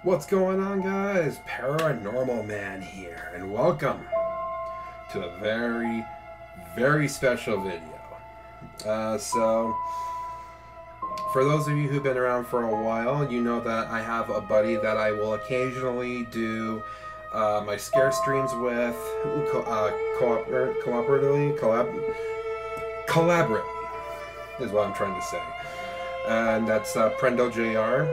What's going on, guys? Paranormal Man here, and welcome to a very, very special video. So, for those of you who've been around for a while, you know that I have a buddy that I will occasionally do my scare streams with, collaboratively is what I'm trying to say. And that's Prendo JR.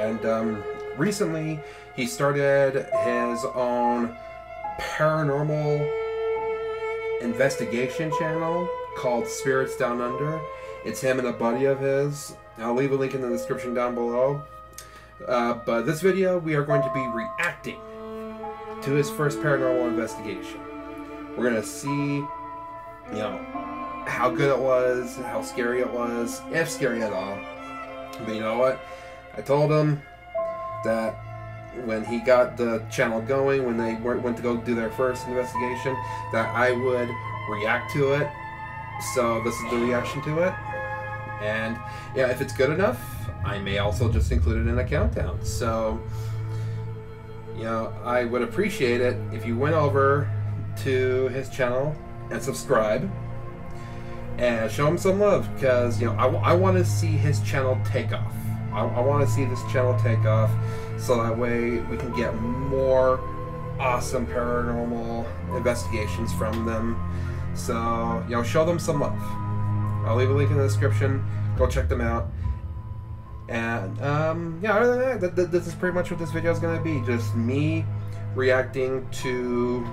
And recently, he started his own paranormal investigation channel called Spirits Down Under. It's him and a buddy of his. I'll leave a link in the description down below. But this video, we are going to be reacting to his first paranormal investigation. We're going to see, how good it was, how scary it was, if scary at all. But you know what? I told him that when he got the channel going, when they went to go do their first investigation, that I would react to it. So this is the reaction to it. And yeah, if it's good enough, I may also just include it in a countdown. So, I would appreciate it if you went over to his channel and subscribe and show him some love, because I want to see his channel take off. I want to see this channel take off, so that way we can get more awesome paranormal investigations from them. So, show them some love. I'll leave a link in the description. Go check them out. And, other than that, this is pretty much what this video is going to be. Just me reacting to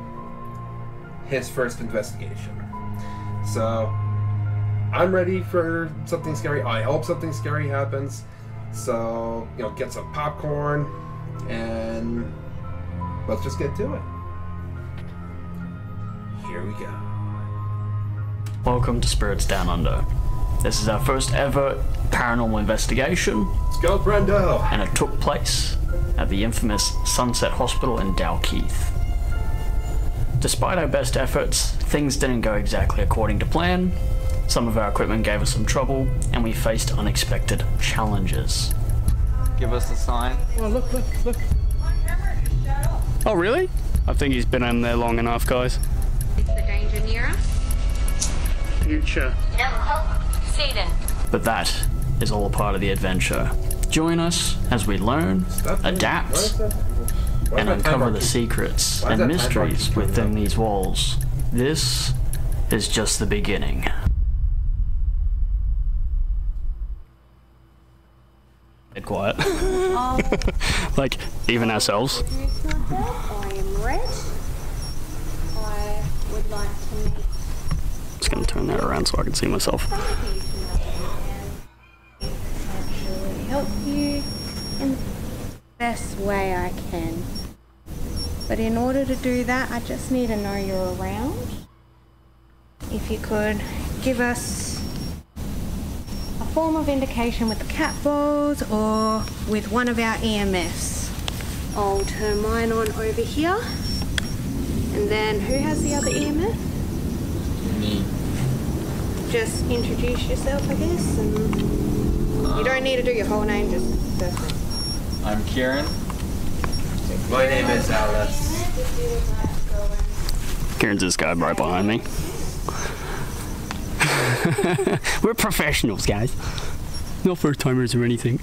his first investigation. So, I'm ready for something scary. I hope something scary happens. So, get some popcorn and let's just get to it. Here we go. Welcome to Spirits Down Under. This is our first ever paranormal investigation. Let's go, Brendo! And it took place at the infamous Sunset Hospital in Dalkeith. Despite our best efforts, things didn't go exactly according to plan. Some of our equipment gave us some trouble, and we faced unexpected challenges. Give us a sign. Oh, look. Oh, really? I think he's been in there long enough, guys. Is the danger near us? Future. No hope. Satan. But that is all a part of the adventure. Join us as we learn, adapt, and uncover the secrets and mysteries within these walls. This is just the beginning. Dead quiet. Like, even ourselves. I am red. I would like to meet. Just gonna turn that around so I can see myself. Actually help you in the best way I can. But in order to do that, I just need to know you're around. If you could give us a form of indication with the cat balls or with one of our EMFs. I'll turn mine on over here. And then who has the other EMF? Me. Just introduce yourself, I guess, and you don't need to do your whole name, just first name. I'm Kieran. My name is Alice. Kieran's this guy right behind me. We're professionals, guys. No first timers or anything.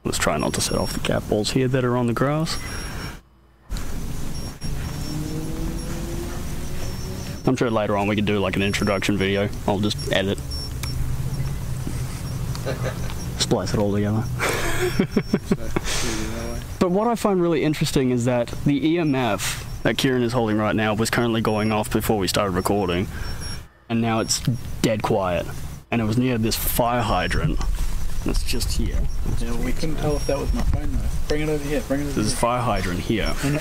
Let's try not to set off the cat balls here that are on the grass. I'm sure later on we could do like an introduction video. I'll just edit. Splice it all together. But what I find really interesting is that the EMF that Kieran is holding right now was currently going off before we started recording, and now it's dead quiet, and it was near this fire hydrant that's just here. Yeah, well, we couldn't tell if that was my phone though. Bring it over here, There's a fire hydrant here. Bring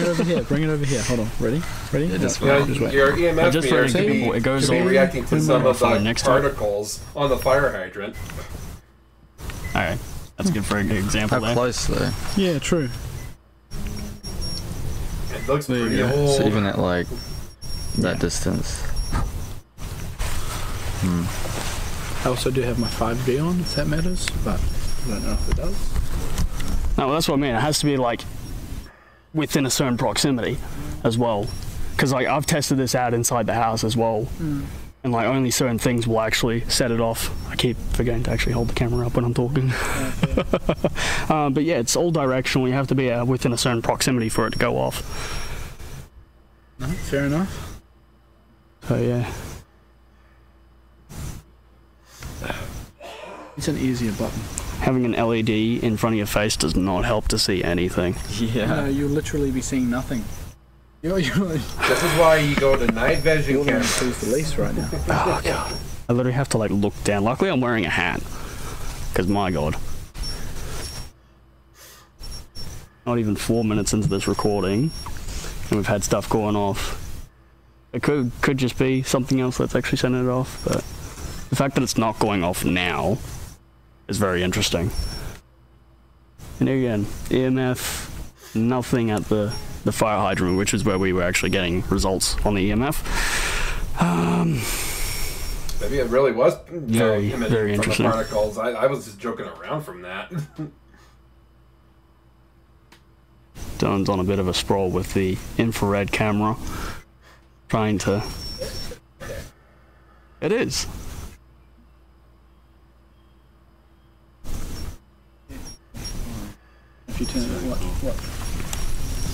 it over here, Hold on, ready? Yeah, just wait. Your EMF Just meter for should example, it goes be on reacting to some of the next to it. particles on the fire hydrant. Alright, that's good for an example How there. close though? Yeah, true. It looks There you pretty go. old. So even at like that distance. I also do have my 5G on, if that matters, but I don't know if it does. No, well, that's what I mean. It has to be like within a certain proximity as well. Because like I've tested this out inside the house as well. And like only certain things will actually set it off. I keep forgetting to actually hold the camera up when I'm talking. But yeah, it's all directional. You have to be within a certain proximity for it to go off. No, fair enough. So yeah. It's an easier button. Having an LED in front of your face does not help to see anything. Yeah. No, you'll literally be seeing nothing. You're This is why you go to night vision the camera. police right now. Oh god. I literally have to like look down. Luckily I'm wearing a hat. Because my god. Not even 4 minutes into this recording and we've had stuff going off. It could just be something else that's actually sending it off, but the fact that it's not going off now is very interesting. And again, EMF, nothing at the fire hydrant, which is where we were actually getting results on the EMF. Maybe it really was Very from interesting. the particles. I was just joking around from that. Dylan's on a bit of a sprawl with the infrared camera, trying to... It is. If you turn it, what?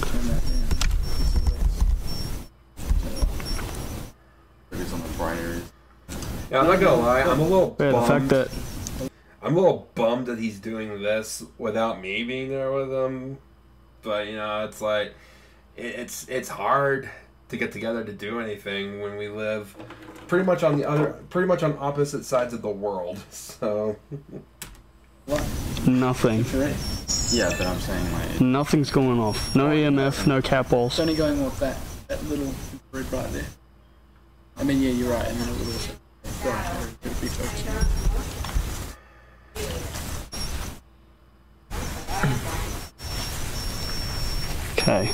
Turn that down. It is on the bright areas. Yeah, I'm not gonna lie. I'm a little Yeah, bummed. the fact that... I'm a little bummed that he's doing this without me being there with him. But you know, it's like it's hard to get together to do anything when we live pretty much on opposite sides of the world. So What? Nothing. Correct. Yeah, but I'm saying like Nothing's going off. No EMF, no cat balls. It's only going off that little red right there. I mean, yeah, you're right, and then it will also go to be focused now. Okay.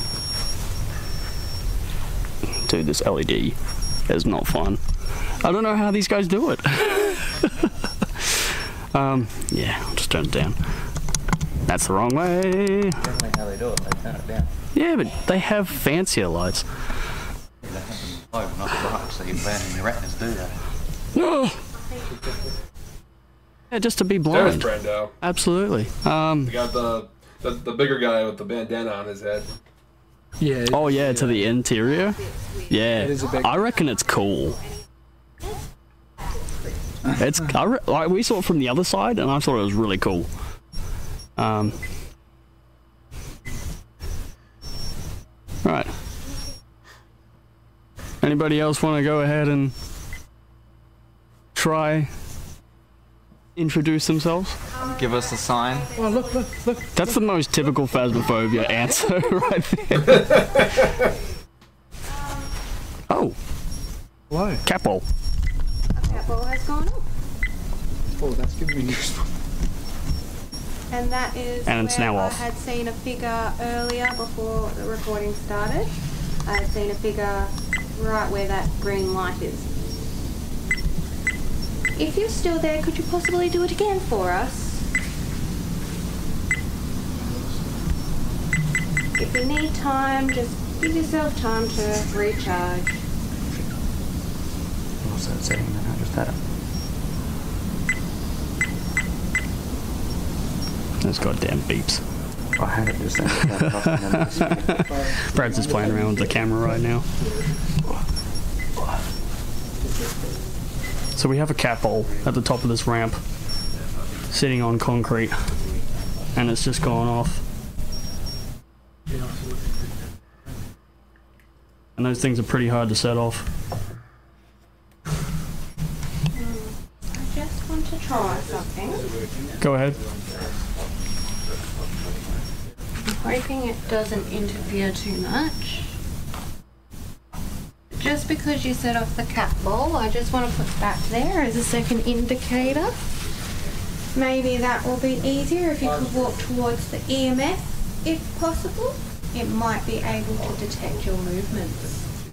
Dude, this LED is not fun. I don't know how these guys do it. Yeah, I'll just turn it down. That's the wrong way. definitely how they do it. They turn it down. Yeah, but they have fancier lights. Yeah, they have them low, not bright, so you're burning your retinas, do they? Yeah, just to be there's blind. Brendo. Absolutely. We got the bigger guy with the bandana on his head. Yeah. Oh yeah, to the interior. Yeah, It is a big- I reckon it's cool. It's like we saw it from the other side, and I thought it was really cool. Right. Anybody else want to go ahead and try introduce themselves? Give us a sign. Oh, look. That's the most typical Phasmophobia answer right there. Oh, Why? Capol. That ball has gone off. Oh, that's giving me goosebumps. And that is And it's where now I off. had seen a figure earlier before the recording started. I had seen a figure right where that green light is. If you're still there, could you possibly do it again for us? If you need time, just give yourself time to recharge. What's that setting then? I just had it. Those goddamn beeps. I had it just then. Brad's just playing around with the camera right now. So we have a cat bowl at the top of this ramp, sitting on concrete, and it's just gone off. And those things are pretty hard to set off. I just want to try something. Go ahead. Hoping it doesn't interfere too much. Just because you set off the cat ball, I just want to put that there as a second indicator. Maybe that will be easier if you could walk towards the EMF, if possible. It might be able to detect your movements.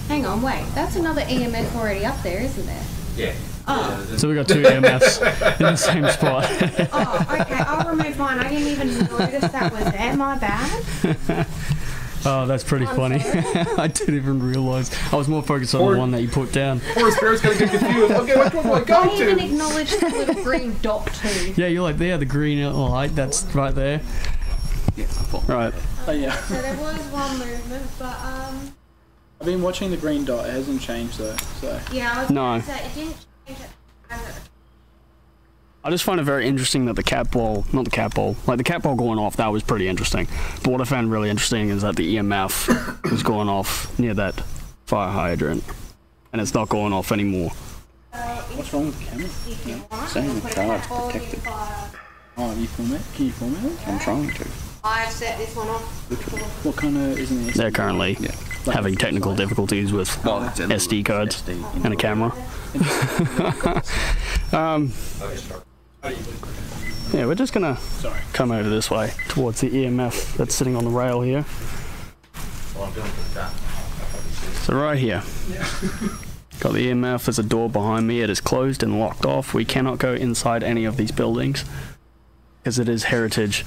Hang hang on, wait. That's another EMF already up there, isn't there? Yeah. Oh. So we got 2 EMFs in the same spot. Oh, okay. I'll remove mine. I didn't even notice that was there. My bad. Oh, that's pretty funny. I didn't even realise. I was more focused on the one that you put down. Poor spirit's gonna get confused. Okay, which one do I go I even to? acknowledged the little green dot too. Yeah, you're like, there, the green light, that's right there. Yeah, I thought. Right. Oh yeah. So there was one movement, but I've been watching the green dot. It hasn't changed though. So yeah, I was No. gonna say it didn't change it. I just find it very interesting that the cat ball, not the cat ball, like the cat ball going off, that was pretty interesting. But what I found really interesting is that the EMF was going off near that fire hydrant. And it's not going off anymore. what's wrong with the camera? If you want, Saying the put a card's cat ball in protected. your fire. Oh, you format? Can you format it? I'm trying to. I've set this one off. What kind of isn't it? They're currently Yeah. having technical difficulties with Well, it's a SD cards SD. and a camera. Yeah, we're just gonna come over this way towards the EMF that's sitting on the rail here. So right here, got the EMF. There's a door behind me. It is closed and locked off. We cannot go inside any of these buildings because it is heritage.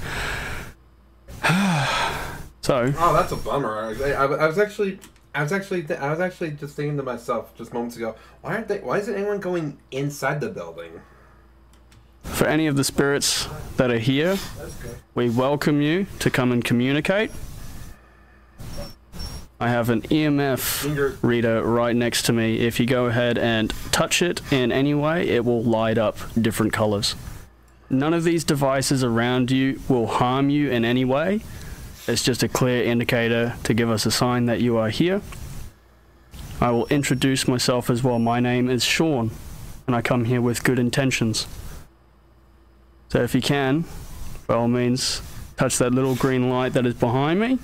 So, Oh, that's a bummer. I was actually just thinking to myself just moments ago. Why isn't anyone going inside the building? for any of the spirits that are here, we welcome you to come and communicate. I have an EMF reader right next to me. If you go ahead and touch it in any way, it will light up different colors. None of these devices around you will harm you in any way. It's just a clear indicator to give us a sign that you are here. I will introduce myself as well. My name is Sean, and I come here with good intentions. So if you can, by all means, touch that little green light that is behind me,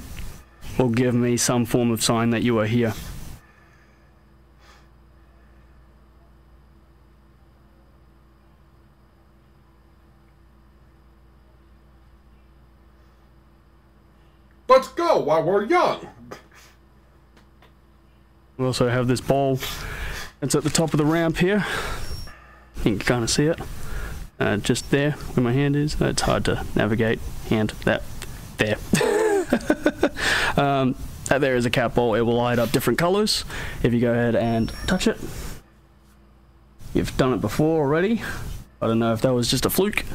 or give me some form of sign that you are here. Let's go while we're young. We also have this bowl that's at the top of the ramp here. You can kind of see it. Just there where my hand is. It's hard to navigate. Hand, that, there. That there is a cat ball. It will light up different colors if you go ahead and touch it. You've done it before already. I don't know if that was just a fluke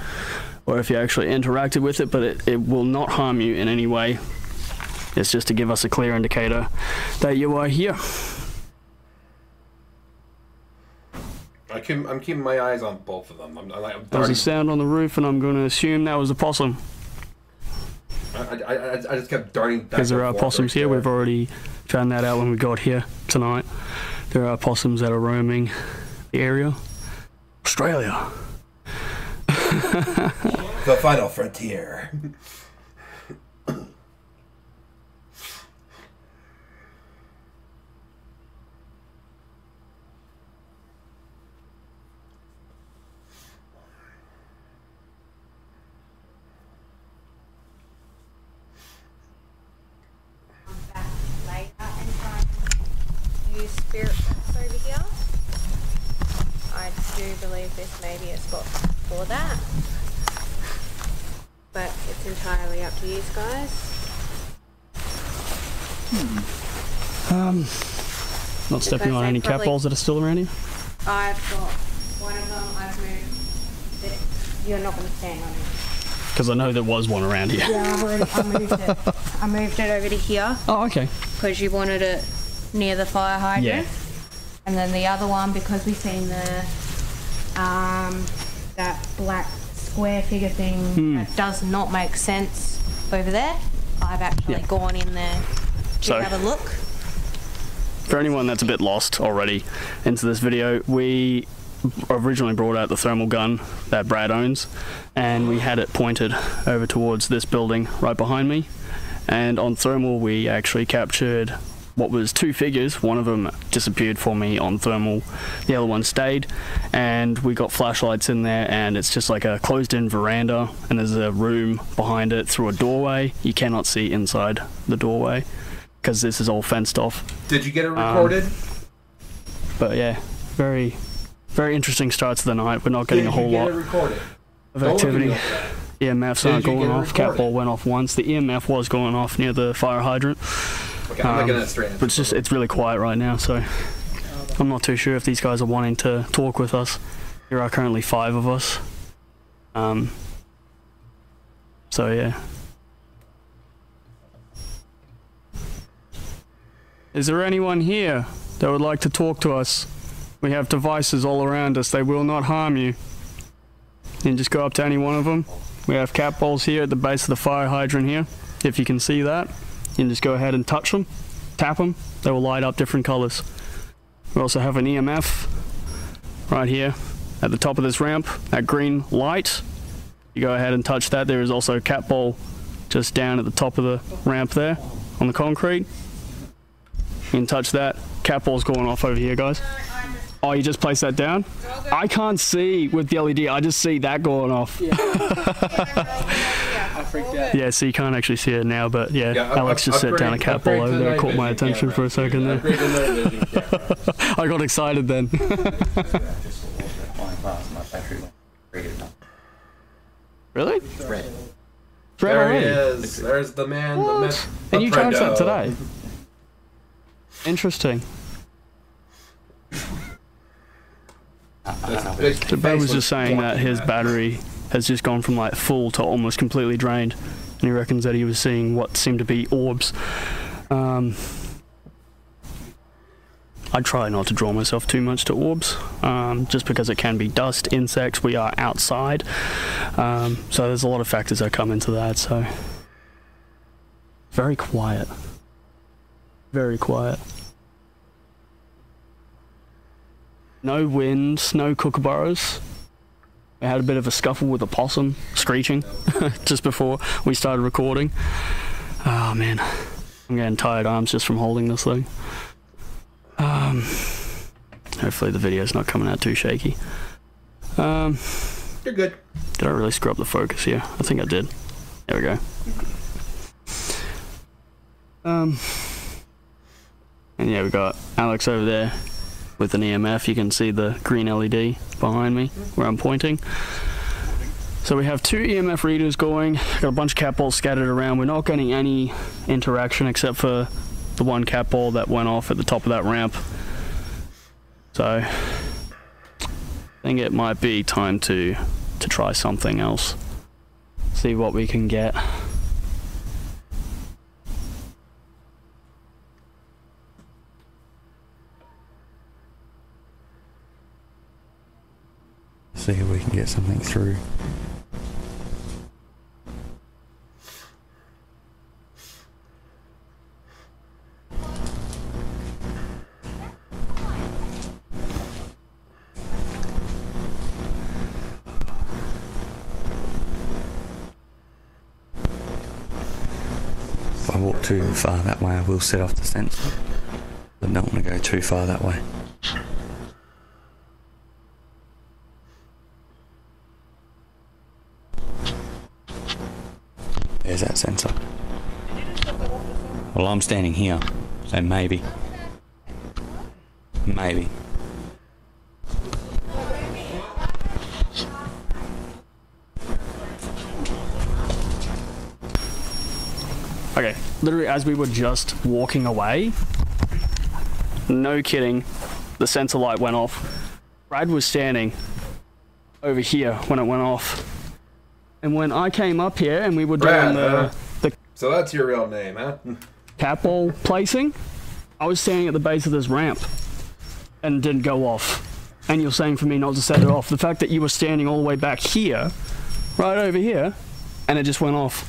or if you actually interacted with it, but it will not harm you in any way. It's just to give us a clear indicator that you are here. I'm keeping my eyes on both of them. I'm There's a sound on the roof, and I'm going to assume that was a possum. I just kept darting back. Because there and are forth possums right here. there. We've already found that out when we got here tonight. There are possums that are roaming the area. Australia. The final frontier. Back later and try and use spirit box over here. I do believe this may be a spot for that, but it's entirely up to you guys. Not stepping Because on they any cat probably- balls that are still around here. I've got one of them. I've moved it. You're not going to stand on it. Because I know there was one around here. Yeah, I moved it. I moved it over to here Oh, okay. because you wanted it near the fire hydrant. Yeah. And then the other one because we've seen the that black square figure thing that does not make sense over there. I've actually Yeah. gone in there to So- have a look. For anyone that's a bit lost already into this video, we originally brought out the thermal gun that Brad owns, and we had it pointed over towards this building right behind me. And on thermal, we actually captured what was two figures. One of them disappeared for me on thermal, the other one stayed, and we got flashlights in there, and it's just like a closed-in veranda, and there's a room behind it through a doorway. You cannot see inside the doorway. because this is all fenced off. Did you get it recorded? But yeah, very, very interesting start to the night. We're not getting a whole lot of activity. EMFs aren't going off. Cat ball went off once. The EMF was going off near the fire hydrant. Okay, I'm looking at straight. But it's really quiet right now, so I'm not too sure if these guys are wanting to talk with us. There are currently 5 of us. So yeah. Is there anyone here that would like to talk to us? We have devices all around us. They will not harm you. You can just go up to any one of them. We have cat balls here at the base of the fire hydrant here. If you can see that, you can just go ahead and touch them, tap them. They will light up different colors. We also have an EMF right here at the top of this ramp, that green light. You go ahead and touch that. There is also a cat ball just down at the top of the ramp there on the concrete. You can touch that. Cat ball's going off over here, guys. Oh, you just placed that down? I can't see with the LED. I just see that going off. Yeah. I freaked out. Yeah, so you can't actually see it now, but yeah, Alex just set down a cat ball over there. Caught my attention for a second there. I got excited then. Really? Red. There he is. There's the man. The myth, the And you charged that friendo. today? Interesting. So Ben was just saying that his battery has just gone from like full to almost completely drained, and he reckons that he was seeing what seemed to be orbs. I try not to draw myself too much to orbs, just because it can be dust, insects. We are outside, so there's a lot of factors that come into that. So very quiet, very quiet. No wind, no kookaburras. We had a bit of a scuffle with a possum screeching just before we started recording. Oh man, I'm getting tired arms just from holding this thing. Hopefully the video's not coming out too shaky. You're good. Did I really screw up the focus here? I think I did. There we go. And yeah, we got Alex over there with an EMF. You can see the green LED behind me where I'm pointing. So we have 2 EMF readers going. Got a bunch of cat balls scattered around. We're not getting any interaction except for the one cat ball that went off at the top of that ramp. So I think it might be time to try something else. See what we can get. See if we can get something through. If I walk too far that way, I will set off the sensor. I don't want to go too far that way. There's that sensor. Well, I'm standing here, so maybe. Maybe. Okay, literally as we were just walking away, no kidding, the sensor light went off. Brad was standing over here when it went off. And when I came up here and we were doing the So that's your real name, huh? cat ball placing, I was standing at the base of this ramp and it didn't go off. And you're saying for me not to set it off. The fact that you were standing all the way back here, right over here, and it just went off.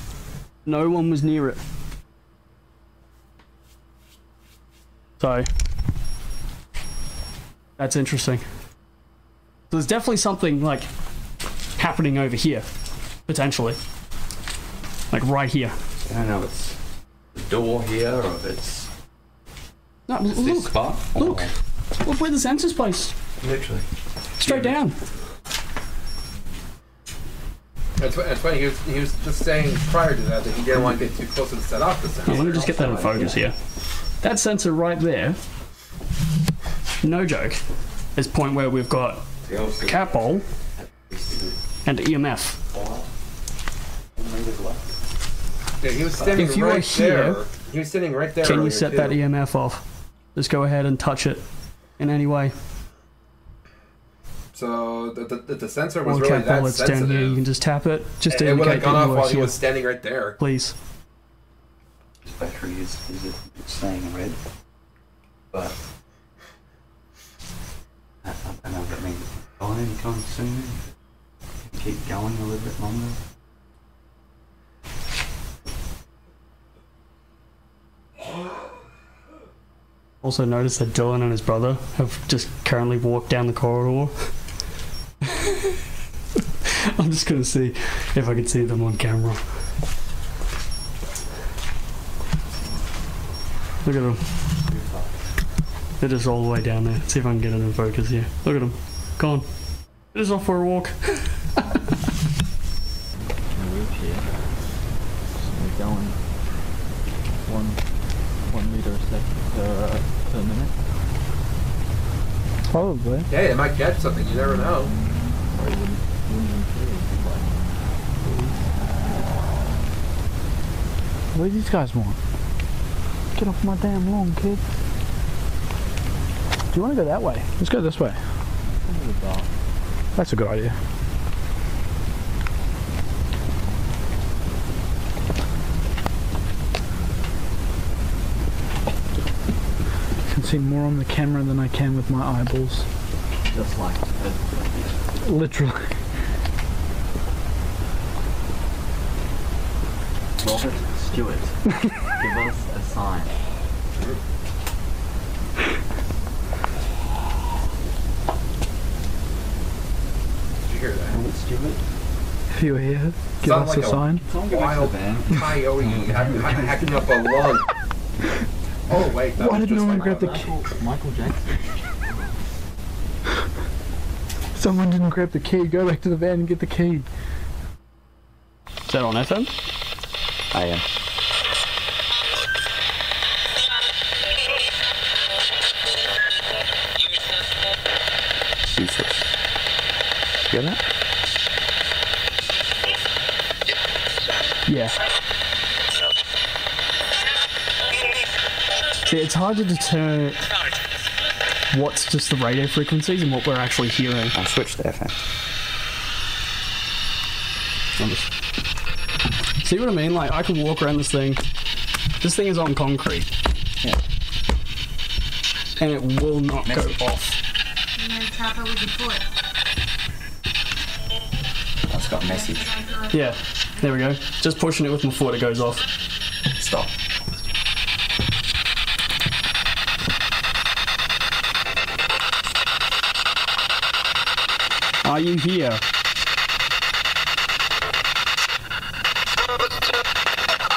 No one was near it. So that's interesting. So there's definitely something like happening over here. Potentially. Like right here. I don't know if it's the door here or if it's No, this look. spot. Look. Look where the sensor's placed. Literally. Straight down. It's funny, he was just saying prior to that he didn't want to get too close to set off the sensor. Let me just get that in focus here. That sensor right there, no joke, is point where we've got a cat bowl and EMF. Yeah, he was standing If you are right here, there. He was standing right there. can you earlier, set too. that EMF off? Just go ahead and touch it in any way. So the sensor was Or really cat bowl that that's down here, you sensitive. can just tap it, just to It would have indicate gone that off you while are he here. was standing right there. Please. This battery is it's staying red, but I don't know if that means it's going anytime soon. Keep going a little bit longer. Also notice that Dylan and his brother have just currently walked down the corridor. I'm just gonna see if I can see them on camera. Look at them. They're just all the way down there. See if I can get it in focus here. Look at them. Go on. They're just off for a walk. We're going 1 meter a second per minute. Probably. Hey, it might catch something. You never know. Or it wouldn't even feel What do these guys want? Get off my damn lawn, kid. Do you want to go that way? Let's go this way. That's a good idea. I can see more on the camera than I can with my eyeballs. just like Literally. Robert Stewart. Give us a sign. Did you hear that? Robert Stewart. If you're here, give Sounds us like a sign. Wild coyote hacking up a lung. Oh wait, that Why was did no just one like grab the that. key? Michael Jackson. Someone didn't grab the key. Go back to the van and get the key. Is that on FM? I am. Useless. Hear that? Yeah. See, it's hard to deter what's just the radio frequencies and what we're actually hearing. I'll switch to FM. I'm just... See what I mean? Like, I can walk around this thing. This thing is on concrete. Yeah. And it will not go off. And then tap it with your foot. That's got a message. Yeah, there we go. Just pushing it with my foot, it goes off. Stop. Are you here?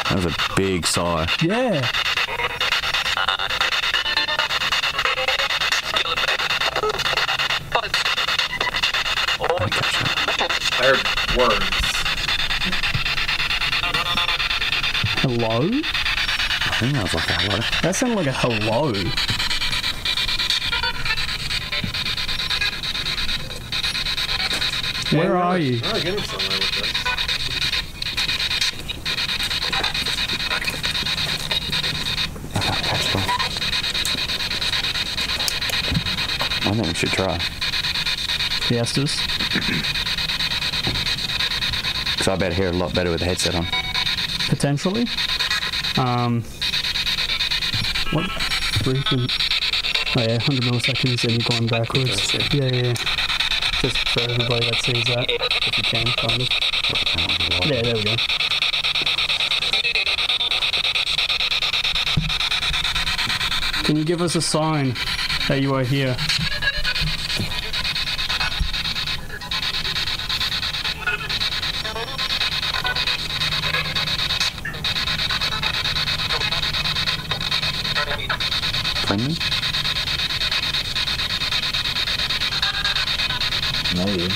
That was a big sigh. Yeah. I heard words. Hello? I think that was like a hello. That sounded like a hello. Where are you? Oh, getting somewhere with this. I can't catch them. I think we should try. Fiestas? Because I better hear a lot better with the headset on. Potentially. What freaking... Oh yeah, 100 milliseconds and you're going backwards. Yeah. Just for everybody that sees that, if you can, kind of. Yeah, there we go. Can you give us a sign that you are here? Friendly? Maybe.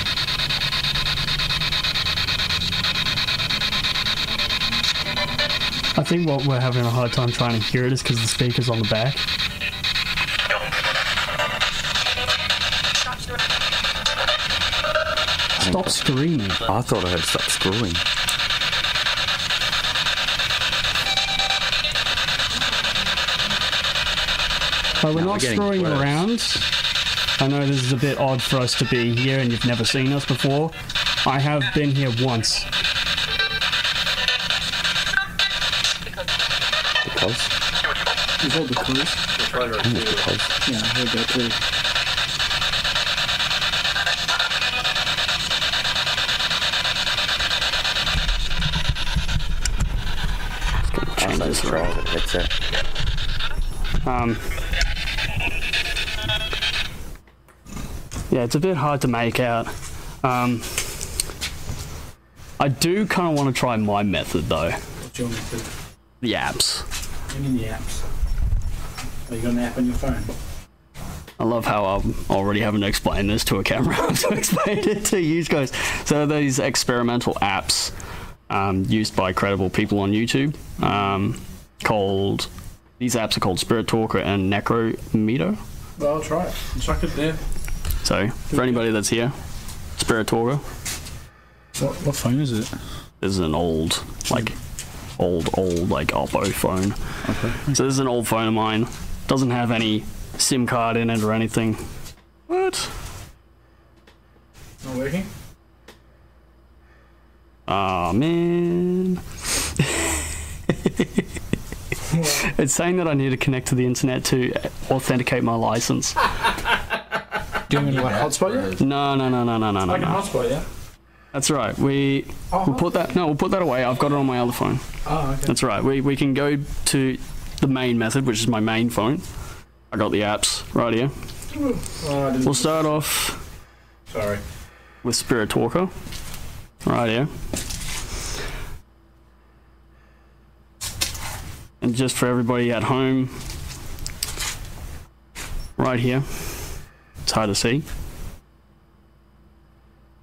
I think what we're having a hard time trying to hear it is because the speaker's on the back. Stop screaming. I thought I heard stop screwing. But we're No, not we're getting screwing worse. around. I know this is a bit odd for us to be here and you've never seen us before. I have been here once. Because? You heard the cruise? Because. Yeah, I heard that too. Change this around. That's it. Yeah, it's a bit hard to make out. I do kind of want to try my method though. What's your method? The apps. Bring in the apps. Oh, you got an app on your phone? I love how I'm already having to explain this to a camera to explain it to you guys. So these experimental apps used by credible people on YouTube these apps are called Spirit Talker and Necrometer. Well, I'll try it. Chuck it there. So for anybody that's here, Spirit Talker. What phone is it? This is an old Oppo phone. Okay. So this is an old phone of mine. Doesn't have any SIM card in it or anything. What? Not working? Aw, man. It's saying that I need to connect to the internet to authenticate my license. Do you mean like hotspot yet? No. Like a hotspot, yeah? That's right. We'll put that away. I've got it on my other phone. Oh, okay. That's right. We can go to the main method, which is my main phone. I got the apps right here. We'll start off with Spirit Talker. Right here. And just for everybody at home, right here. It's hard to see.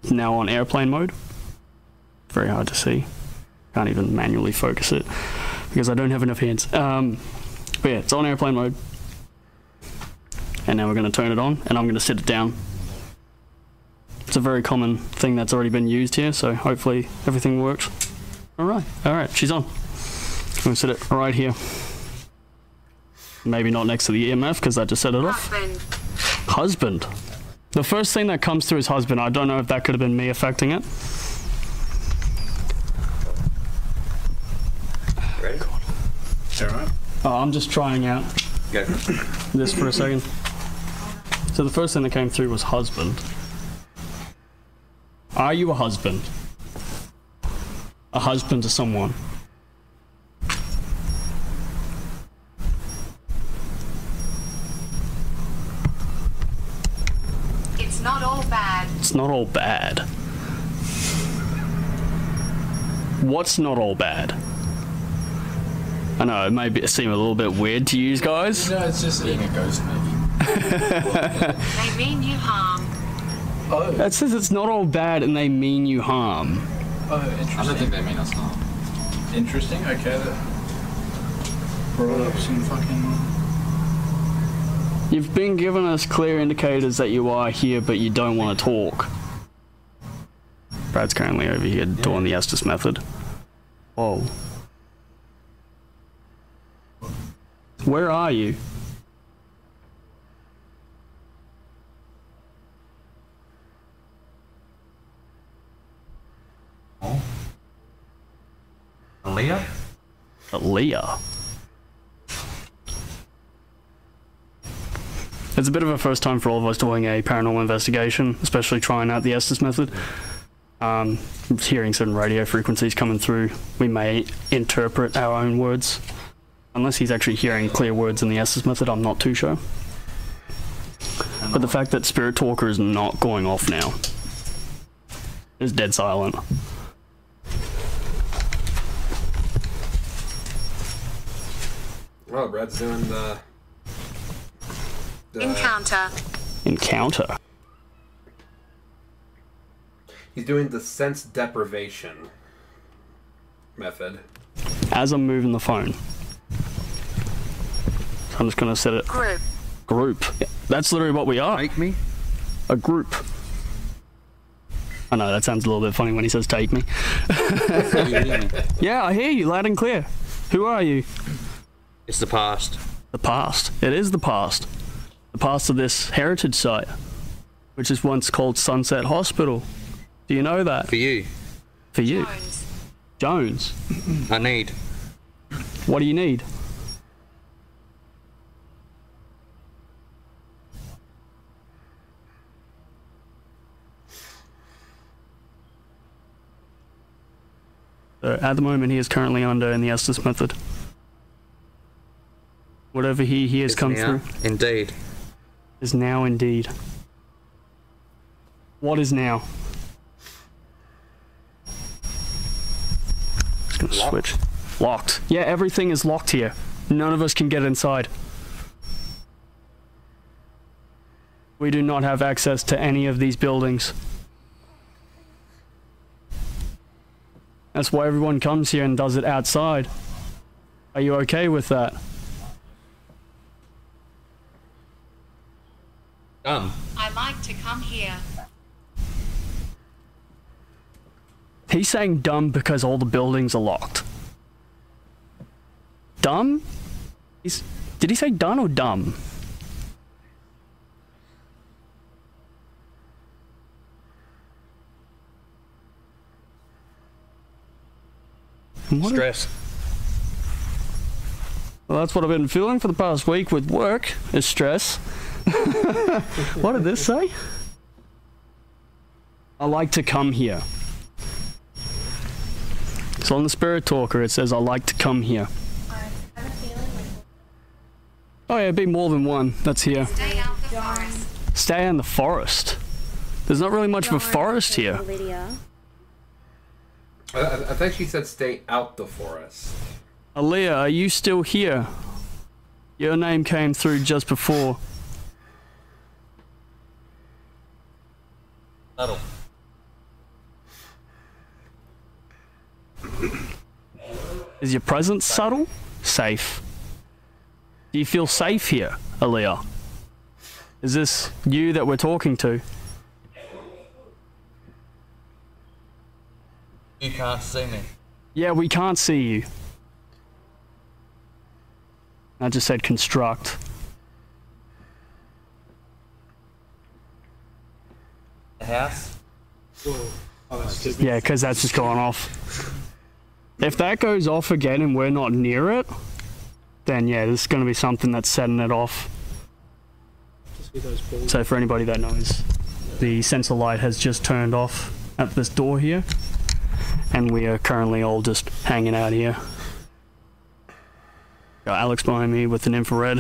Now on airplane mode. Very hard to see. Can't even manually focus it because I don't have enough hands. But yeah, it's on airplane mode. And now we're going to turn it on and I'm going to sit it down. It's a very common thing that's already been used here, so hopefully everything works. Alright, she's on. I'm going to sit it right here. Maybe not next to the EMF because that just set it off. Husband. The first thing that comes through is husband. I don't know if that could have been me affecting it. Ready? Alright. Oh, I'm just trying out Go. this for a second. So the first thing that came through was husband. Are you a husband? A husband to someone? It's not all bad. It's not all bad. What's not all bad? I know, it may seem a little bit weird to you guys. No, it's just being a ghost, maybe. They mean you harm. Oh. That says it's not all bad and they mean you harm. Oh, interesting. I don't think they mean us harm. Interesting, okay. That brought up some fucking... You've been given us clear indicators that you are here, but you don't want to talk. Brad's currently over here doing the Estes method. Whoa. Where are you? Oh. Aaliyah? Aaliyah. It's a bit of a first time for all of us doing a paranormal investigation, especially trying out the Estes method. Hearing certain radio frequencies coming through, we may interpret our own words. Unless he's actually hearing clear words in the Estes method, I'm not too sure. But the fact that Spirit Talker is not going off now is dead silent. Oh, Brad's doing the Encounter. Encounter. He's doing the sense deprivation method. as I'm moving the phone. I'm just gonna set it. Group. Yeah, that's literally what we are. Take me? A group. I know that sounds a little bit funny when he says take me. Yeah, I hear you loud and clear. Who are you? It's the past. The past. It is the past. The past of this heritage site, which is once called Sunset Hospital. Do you know that? For you. For you. Jones. I need. What do you need? So at the moment, he is currently under in the Estes method. Whatever he hears come through Indeed. is now indeed. What is now? Just gonna switch. Locked. Yeah, everything is locked here. None of us can get inside. We do not have access to any of these buildings. That's why everyone comes here and does it outside. Are you okay with that? Dumb. I like to come here. He's saying dumb because all the buildings are locked. Dumb? Did he say done or dumb? Stress. Well, that's what I've been feeling for the past week with work, is stress. What did this say? I like to come here. So on the Spirit Talker it says I like to come here. Oh yeah, it'd be more than one that's here. Stay out the forest. Stay in the forest. There's not really much of a forest here. I think she said stay out the forest. Aaliyah, are you still here? Your name came through just before. Subtle. Is your presence subtle? Safe. Do you feel safe here, Aaliyah? Is this you that we're talking to? You can't see me. Yeah, we can't see you. I just said construct. The house? Yeah, because that's just gone off. If that goes off again and we're not near it, then yeah, there's going to be something that's setting it off. So for anybody that knows, the sensor light has just turned off at this door here, and we are currently all just hanging out here. Got Alex behind me with an infrared.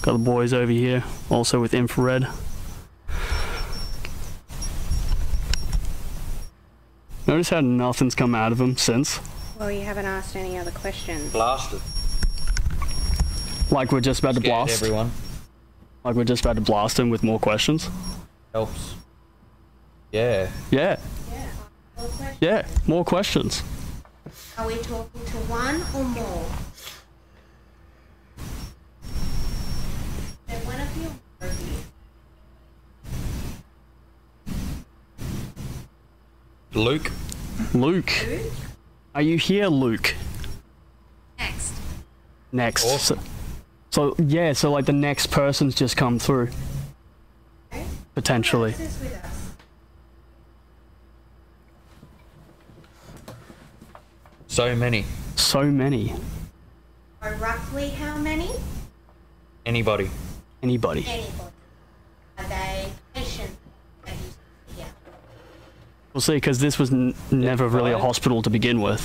Got the boys over here, also with infrared. Notice how nothing's come out of them since. Well, you haven't asked any other questions. Blasted. Like we're just about to Scared blast. everyone. Like we're just about to blast him with more questions. Helps. Yeah. Yeah, Yeah. More questions. yeah, more questions. Are we talking to one or more? Then one of you or of you? Luke. Luke, Luke? are you here, Luke? Next. Next. Awesome. So yeah, so like the next person's just come through, Okay. potentially. Who else is with us? So many. So many. Or roughly how many? Anybody. Anybody. Anybody. Are they patients that you see here? We'll see, because this was never really a fine. hospital to begin with.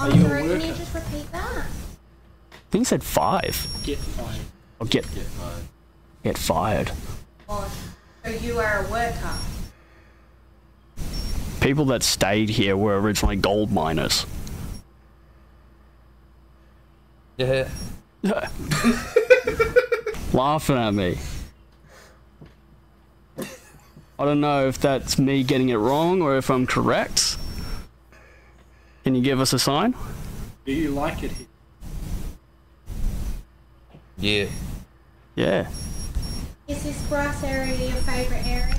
I'm sorry, can you just repeat that? I think he said 5. Get fired. Or get fired. Or, so you are a worker? People that stayed here were originally gold miners. Yeah. Laughing at me. I don't know if that's me getting it wrong or if I'm correct. Can you give us a sign? Do you like it here? Yeah. Yeah. Is this grass area your favourite area?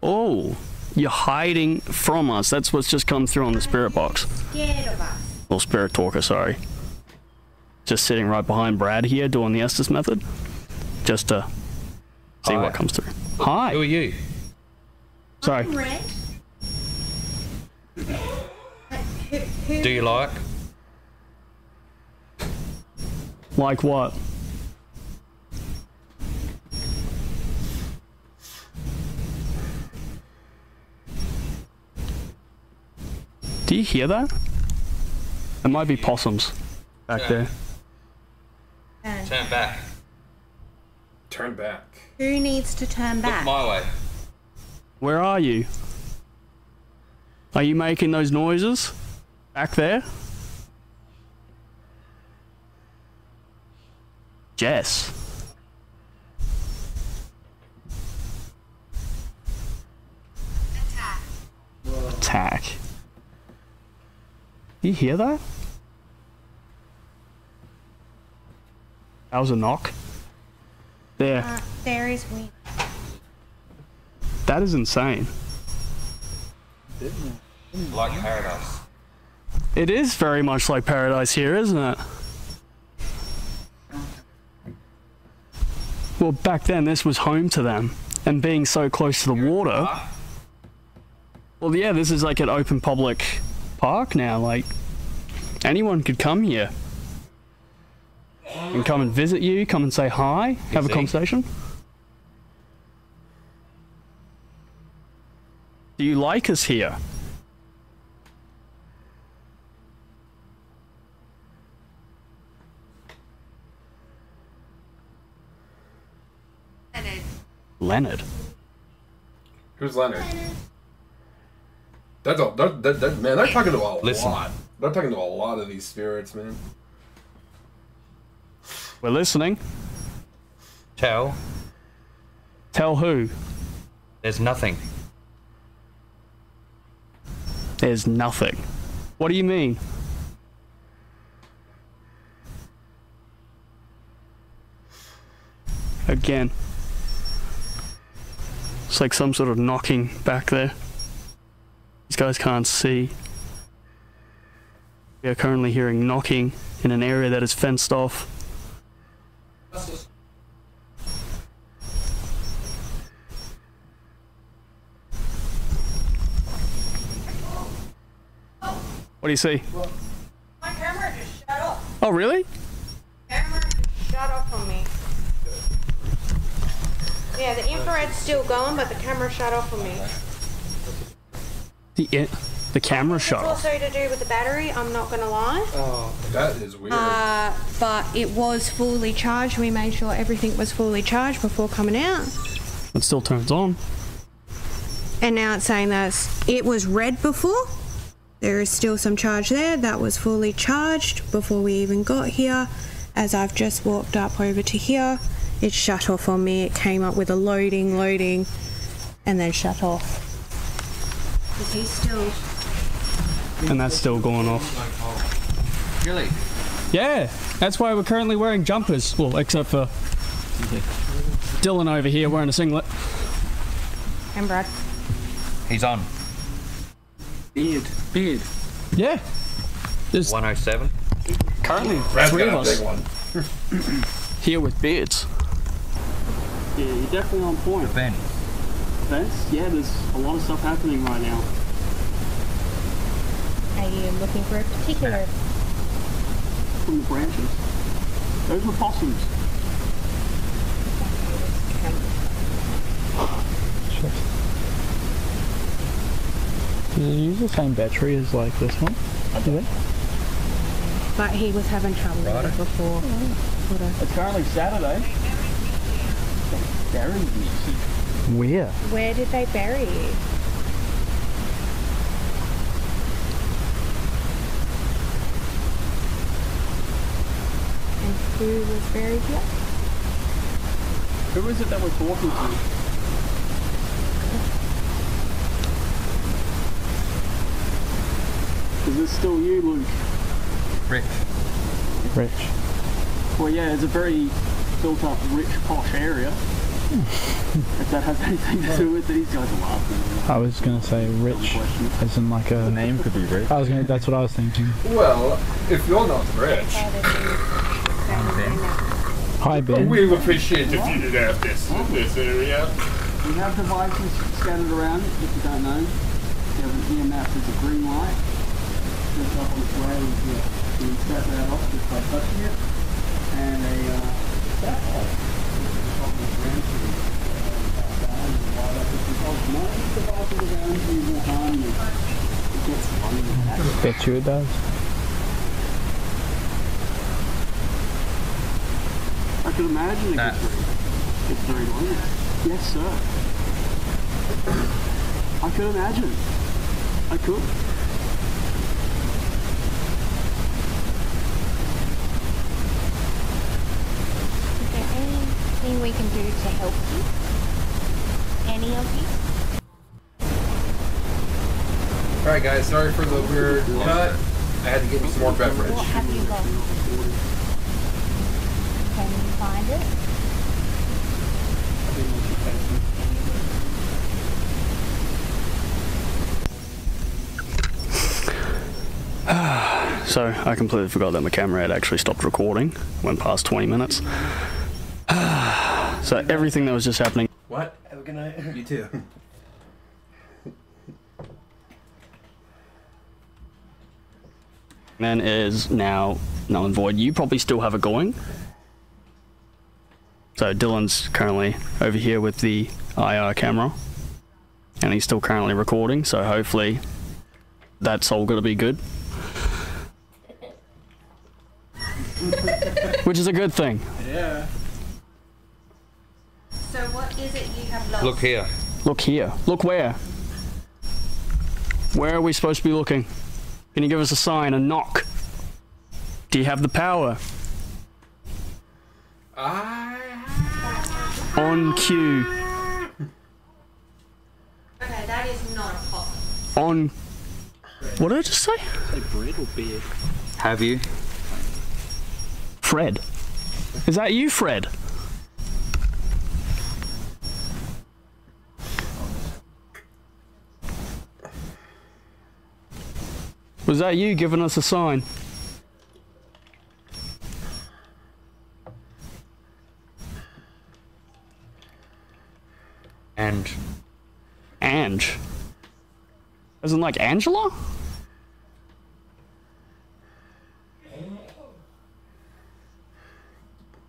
Oh, you're hiding from us. That's what's just come through on the spirit box. Scared of us. Or spirit talker, sorry. Just sitting right behind Brad here doing the Estes method. Just to see Hi. what comes through. Hi. Who are you? Sorry. I'm red. Do you like? Like what? Do you hear that? It might be possums back Yeah. there. Turn back. Turn back. Who needs to turn Look back? my way. Where are you? Are you making those noises? Back there? Jess. Attack. Attack. You hear that? That was a knock. There. There is wind. That is insane. Like paradise. It is very much like paradise here, isn't it? Well, back then this was home to them, and being so close to the water. Well, yeah, this is like an open public park now. Like anyone could come here and come and visit you, come and say hi, have a see? conversation. Do you like us here? Leonard. Leonard. Who's Leonard? That's a man. They're talking to a Listen. lot. They're talking to a lot of these spirits, man. We're listening. Tell. Tell who? There's nothing. There's nothing. What do you mean? Again. It's like some sort of knocking back there. These guys can't see. We are currently hearing knocking in an area that is fenced off. What do you see? My camera just shut off. Oh, really? Camera just shut off on me. Yeah, the infrared's still going, but the camera shut off on me. The camera shut It's off. also to do with the battery, I'm not gonna lie. Oh, that is weird. But it was fully charged. We made sure everything was fully charged before coming out. It still turns on. And now it's saying that it was red before. There is still some charge there. That was fully charged before we even got here. As I've just walked up over to here, it shut off on me. It came up with a loading, and then shut off. Is he still... And that's still going off. Really? Yeah, that's why we're currently wearing jumpers. Well, except for Dylan over here wearing a singlet. And Brad. He's on. Beard. Yeah. There's 107. currently Brad's three got of a us big one. here with beards. Yeah, you're definitely on point. Ben. Vince, yeah, there's a lot of stuff happening right now. Are you looking for a particular... From the branches. Those were possums. Do they use the same battery as like this one? Do they? But he was having trouble with it before. It's currently Saturday. Bury me. Where? Where did they bury you? And who was buried here? Who is it that we're talking to? this still you, Luke? Rich. Rich. Well, yeah, it's a very built-up, rich, posh area. If that has anything to do with it, these guys are laughing. I was gonna say rich, as in like a... The name could be Rich. That's what I was thinking. Well, if you're not rich, Hi, Ben. we would appreciate if you did have this in this area. We have devices scattered around, if you don't know. You have an EMF, there's a green light. Just up on its way, you can set that off just by touching it. And a satellite. Bet you it does. I can imagine it gets very lonely. Yes, sir. I could imagine. I could. Is there anything we can do to help you? Any of you? Alright guys, sorry for the weird cut. I had to get me some more beverage. What have you lost? Can you find it? So, I completely forgot that my camera had actually stopped recording. Went past 20 minutes. So, everything that was just happening... What? Have a good night. You too. then is now null and void. You probably still have it going. So Dylan's currently over here with the IR camera. And he's still currently recording, so hopefully that's all going to be good. Which is a good thing. Yeah. So what is it you have lost? Look here. Look here. Look where? Where are we supposed to be looking? Can you give us a sign, a knock? Do you have the power? On cue. Okay, that is not a problem. On... What did I just say? Say bread or beard? Have you? Fred. Is that you, Fred? Was that you giving us a sign? Ange. As in like Angela?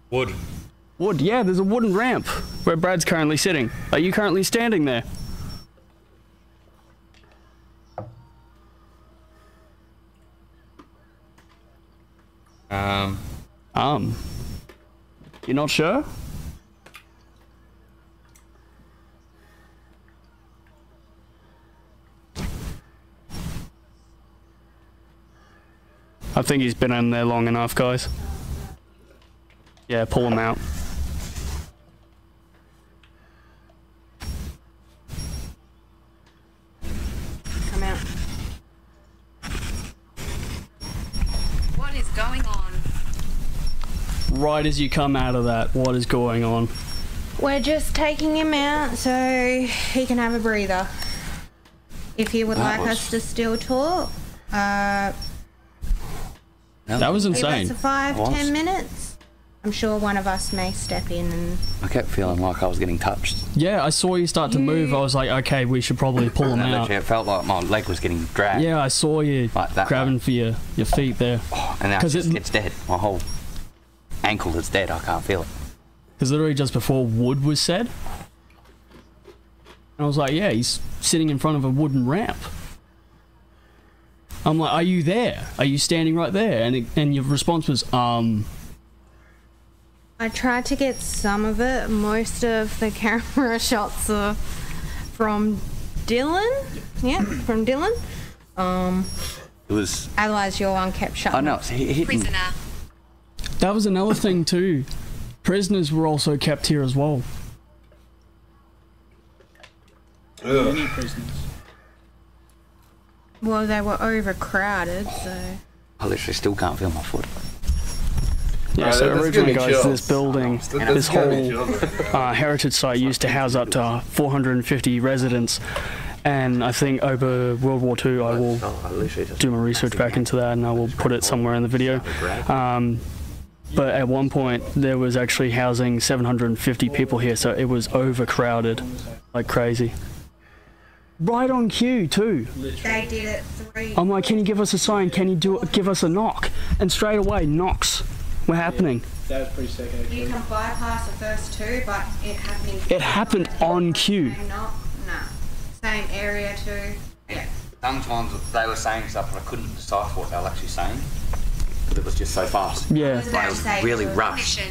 Wood. Wood, yeah, there's a wooden ramp where Brad's currently sitting. Are you currently standing there? You're not sure? I think he's been in there long enough, guys. Yeah, pull him out. Come out. What is going on? Right as you come out of that, what is going on? We're just taking him out so he can have a breather. If you would like us to still talk, that was insane. give us 5-10 minutes. I'm sure one of us may step in and... I kept feeling like I was getting touched. Yeah, I saw you start to move. I was like, okay, we should probably pull him out. It felt like my leg was getting dragged. Yeah, I saw you like that, grabbing for your feet there. Oh, and now it's dead. My whole ankle is dead. I can't feel it. Because literally just before wood was said. And I was like, yeah, he's sitting in front of a wooden ramp. I'm like, are you there? Are you standing right there? And your response was, I tried to get some of it. Most of the camera shots are from Dylan. Yeah, from Dylan. It was... Otherwise your one kept shut. I know, it's hitting. Prisoner. that was another thing too. Prisoners were also kept here as well. Many prisoners. Well, they were overcrowded, so. I literally still can't feel my foot. Yeah, so that's originally, gonna be guys, chills. this building, this whole heritage site used to house up to 450 residents. And I think over World War II, I will do my research back into that, and I will put it somewhere in the video. But at one point, there was actually housing 750 people here, so it was overcrowded like crazy. Right on cue, too. They did it 3. I'm like, can you give us a sign? Can you give us a knock? And straight away, knocks were happening. That was pretty sick, actually. You can bypass the first 2, but It happened on cue. No. Same area too. Yeah. Sometimes they were saying stuff, but I couldn't decipher what they were actually saying. But it was just so fast. Yeah. Like, it was really rushed.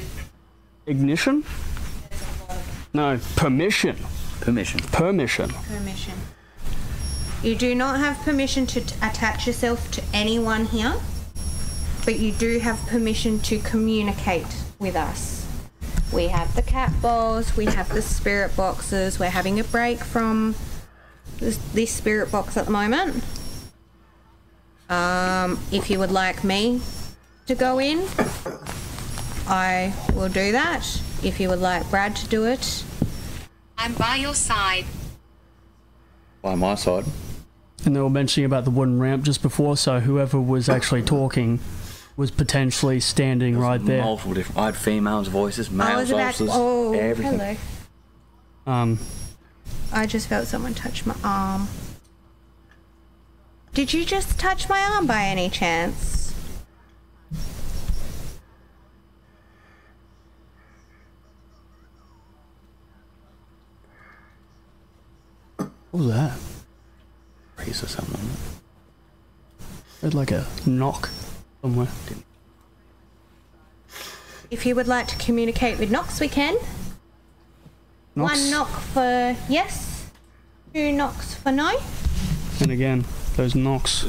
Ignition? No, permission. Permission. Permission. Permission. You do not have permission to attach yourself to anyone here, but you do have permission to communicate with us. We have the cat balls, we have the spirit boxes, we're having a break from this spirit box at the moment. If you would like me to go in, I will do that. If you would like Brad to do it, I'm by your side. By my side. And they were mentioning about the wooden ramp just before, so whoever was actually talking was potentially standing right there. Multiple different. I had females' voices, males' voices, everything. Hello. I just felt someone touch my arm. Did you just touch my arm by any chance? What was that? Piece or something. There's like a knock somewhere. If you would like to communicate with Knox, we can. Knox. 1 knock for yes, 2 knocks for no. And again, those knocks.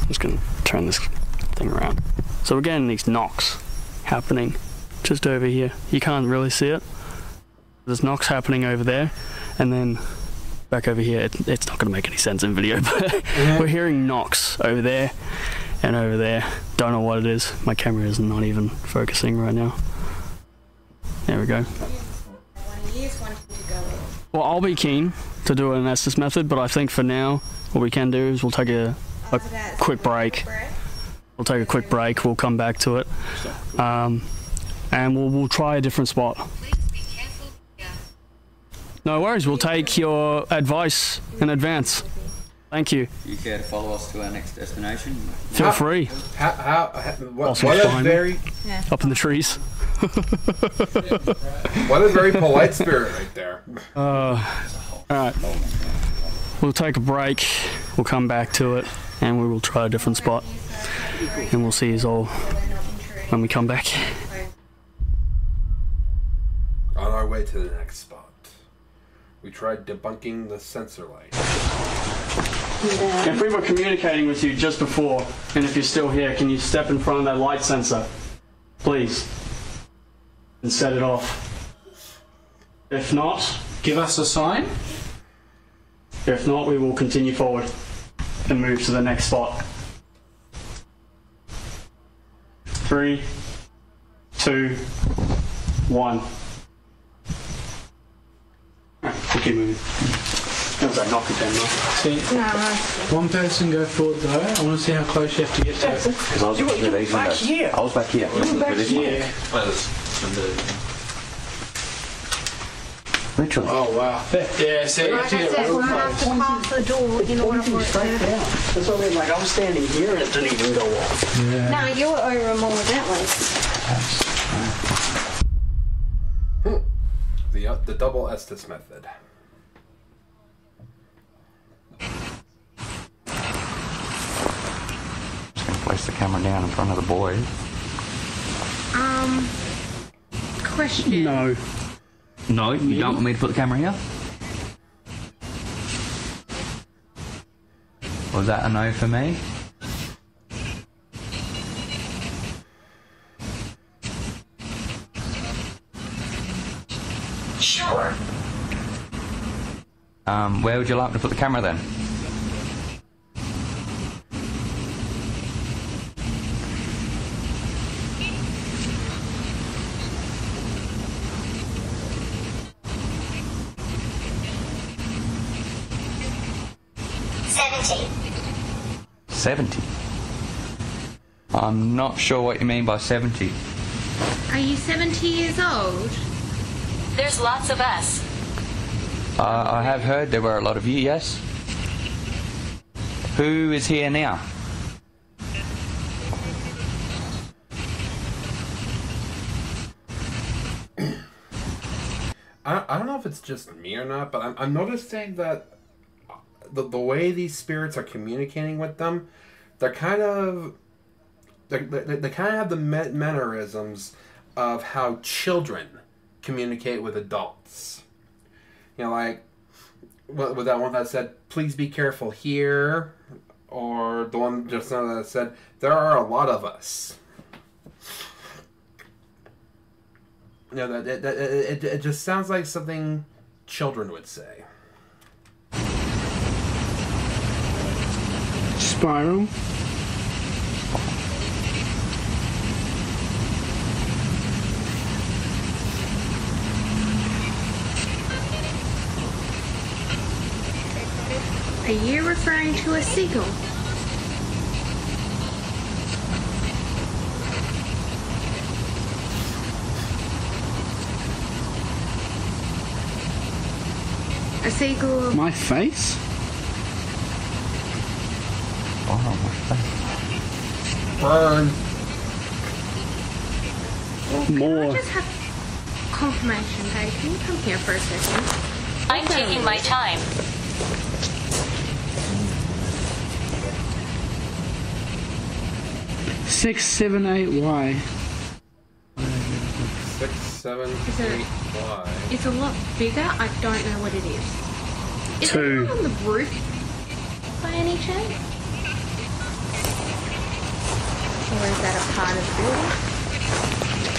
I'm just gonna turn this thing around. So we're getting these knocks happening just over here. You can't really see it. There's knocks happening over there, and then back over here. It's not gonna make any sense in video, but we're hearing knocks over there and over there. Don't know what it is. My camera is not even focusing right now. There we go. Well, I'll be keen to do an Estes method, but I think for now, what we can do is we'll take a quick break. We'll take a quick break. We'll come back to it, and we'll try a different spot. No worries. We'll take your advice in advance. Thank you. You care to follow us to our next destination? Feel free. What a very up in the trees. What a very polite spirit right there. Alright. We'll take a break. We'll come back to it, and we will try a different spot, and we'll see you all when we come back. On our way to the next spot, we tried debunking the sensor light. If we were communicating with you just before, and if you're still here, can you step in front of that light sensor, please, and set it off? If not, give us a sign. If not, we will continue forward and move to the next spot. 3, 2, 1. Alright, we'll keep moving. That was that knock again, See, one person go forward though. I want to see how close you have to get to it. Because I was looking at these windows. Here. I was back here. You were back here. Literally. Oh wow. Yeah, see, Like I said, we'll have to pass the door in order for it to... That's what I mean, like I was standing here and it didn't even go off. Yeah. No, you were over more gently. The double Estes method. Just gonna place the camera down in front of the boys. Question. No. No, you don't want me to put the camera here? Was that a no for me? Sure. Where would you like to put the camera then? $70. I'm not sure what you mean by 70. Are you 70 years old? There's lots of us. I have heard there were a lot of you, yes? Who is here now? I don't know if it's just me or not, but I'm noticing that the way these spirits are communicating with them, they're kind of they kind of have the mannerisms of how children communicate with adults. You know, like with that one that said, "Please be careful here," or the one just now that said, "There are a lot of us." You know, it just sounds like something children would say. Spiral. Are you referring to a seagull? A seagull. My face? Oh, my face. Burn. Well, More. can I just have confirmation, hey? Can you come here for a second? I'm taking my time. Six, seven, eight. Y. 6, 7, Is it- 8, Y. It's a lot bigger. I don't know what it is. Is Two. it on the roof by any chance? Or is that a part of the building?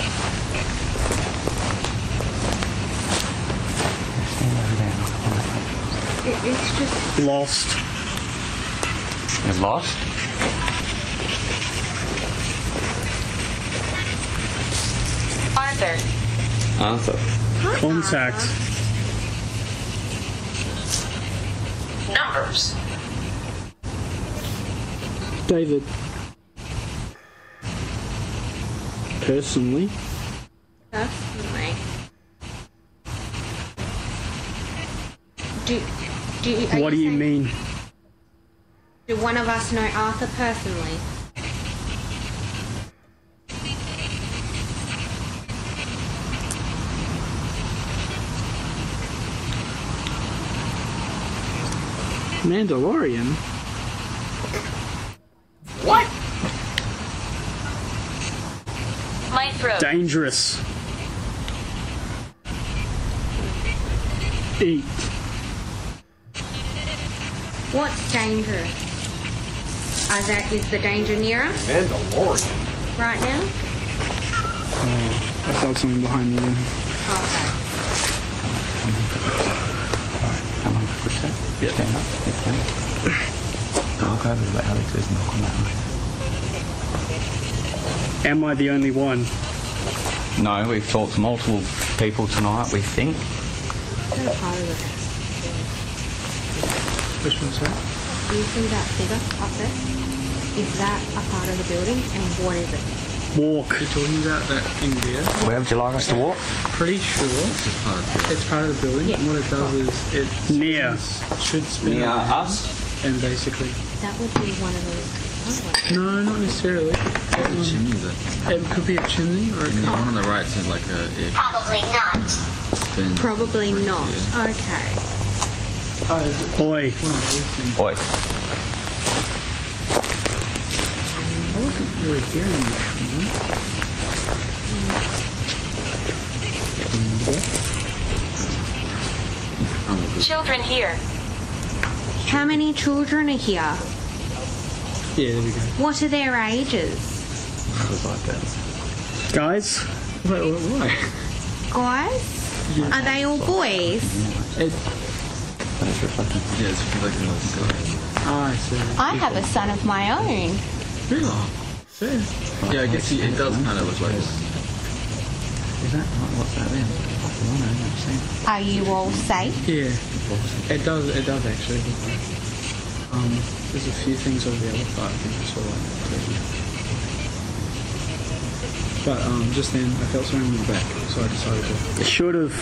It's just Lost. Is lost? Arthur. Arthur. Contact. Numbers. David. Personally. personally. What do you mean? Do one of us know Arthur personally? Mandalorian? What? My throat. Dangerous. Eat. What's dangerous? Is the danger near us Mandalorian. right now? I felt something behind me then. Okay. Come on, push that. Yeah. Stand up. Stand up. Knock over like Alex is knock on that one. Am I the only one? No, we've talked to multiple people tonight, we think. Is that a part of the house? Which one's that? Do you see that figure up there? Is that a part of the building, and what is it? Walk. You're talking about that thing there? Where would you like us to walk? Pretty sure it's part of the building. Yeah. And what it does is it Near. should spin Near around, us? and basically That would be one of those. no, not necessarily. Chimney, It could be a chimney or it the could one on the right seems like a Probably not. spin. Probably not. Okay. Oi. Oi. I wasn't really hearing that. Children here. How many children are here? Yeah, there we go. What are their ages? Just like that. Guys? Why? Guys? Are they all boys? but it's reflecting. Yeah, it's reflecting on the sky. Ah, I see. I have a son of my own. Really? Fair. Yeah, I guess it does kind of look like this. Is that what's that then? Are you all safe? Yeah. It does actually. There's a few things on the other part I think I saw like that. But just then I felt something in my back, so I decided to. Should have.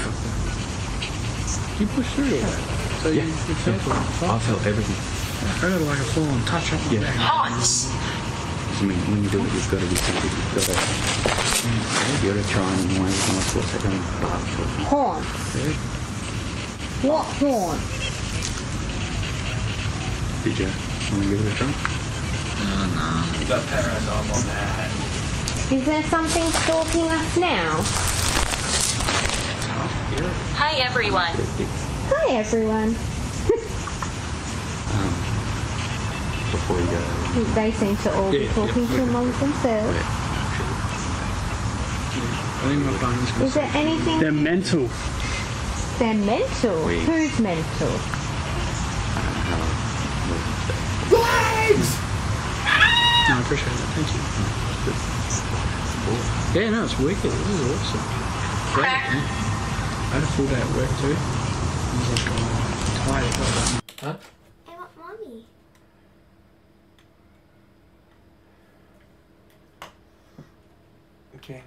You pushed through all that. So Yeah. you felt it. I felt everything. I got like a full-on touch up my back. Haunts! I mean, when you do it, you've got to be sensitive. You've got to try and wave on what's happening. Horn. What horn? Did you want to give it a try? No. The paranormal man. Is there something stalking us now? Hi, everyone. Hi, everyone. Before you go. They seem to all be talking to amongst themselves. I think my bones Is there anything? They're mental. They're mental. Who's mental? Legs! No, I appreciate that. Thank you. Yeah, no, it's wicked. This is awesome. Great, man. I had a full day at work too. I was like, oh, tired. Huh? I want mommy. Okay.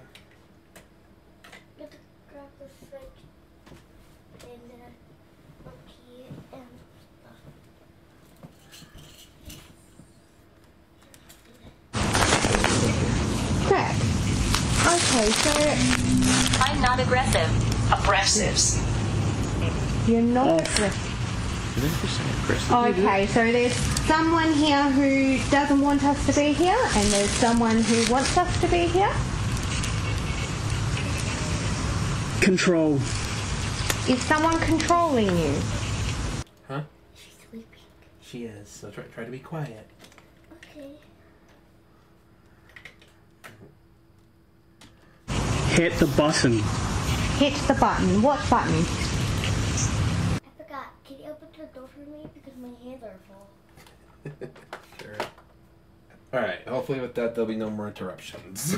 You have to grab the switch and the key and stuff. Correct. Okay, so I'm not aggressive. Abrasives. you're not aggressive. Did they just say aggressive? Okay, so there's someone here who doesn't want us to be here, and there's someone who wants us to be here. Control. Is someone controlling you? Huh? She's sleeping. She is, so try to be quiet. Okay. Hit the button. Hit the button. What button? I forgot. Can you open the door for me? Because my hands are full. Sure. Alright, hopefully with that there'll be no more interruptions.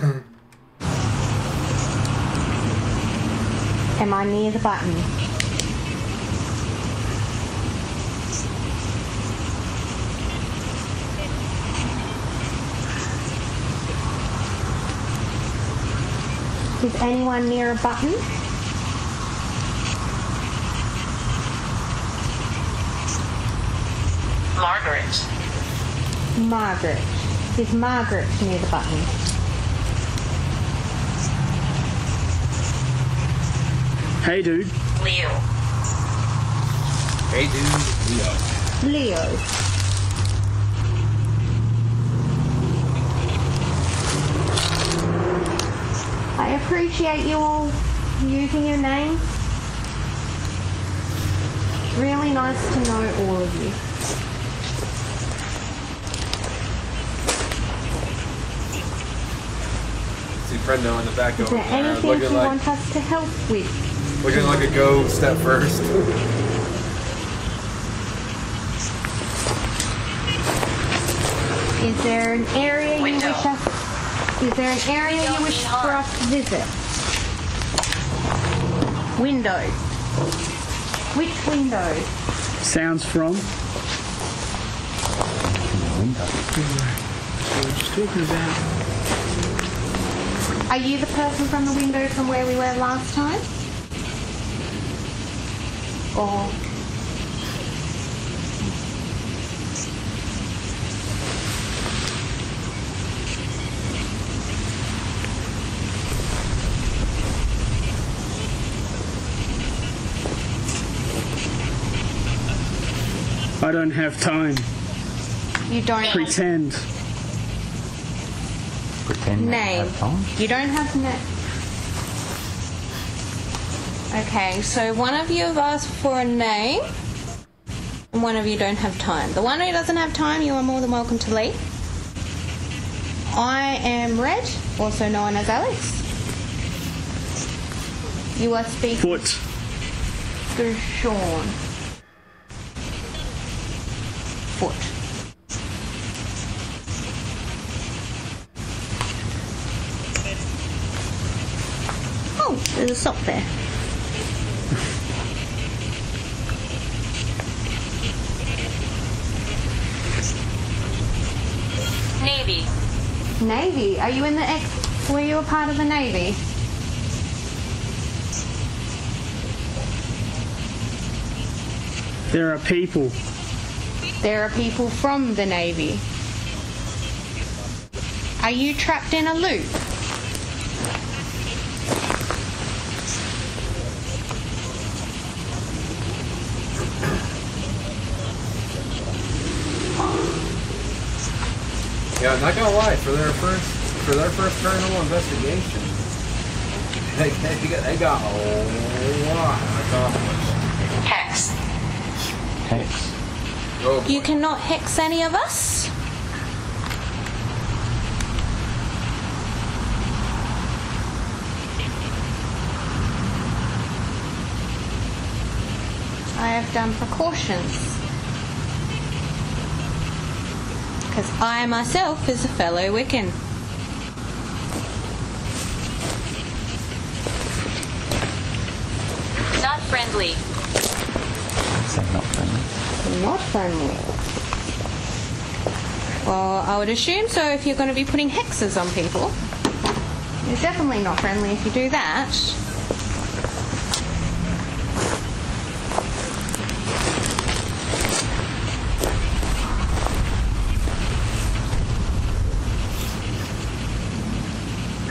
Am I near the button? Is anyone near a button? Margaret. Margaret. Is Margaret near the button? Hey, dude. Leo. Hey dude, Leo. Leo. I appreciate you all using your name. Really nice to know all of you. See Brendo in the back Is over there there, anything you want us to help with? looking like a go step first. Is there an area you wish us? Is there an area you wish for us to visit? Window. Which window? Sounds from. So we're just talking about. Are you the person from the window from where we were last time? Or I don't have time. you don't Pretend. Pretend name? You don't have name. Okay, so one of you have asked for a name, and one of you don't have time. The one who doesn't have time, you are more than welcome to leave. I am Red, also known as Alex. You are speaking Foot. to Sean. foot. Oh, there's a sock there. Navy. Navy? Are you in the were you a part of the Navy? There are people. There are people from the Navy. Are you trapped in a loop? Yeah, I'm not gonna lie, for their first paranormal investigation, they got a lot accomplished. Hex. Hex. Oh, You cannot hex any of us? I have done precautions. Because I myself is a fellow Wiccan. Not friendly. Say not friendly. Not friendly. Well, I would assume so if you're going to be putting hexes on people. You're definitely not friendly if you do that.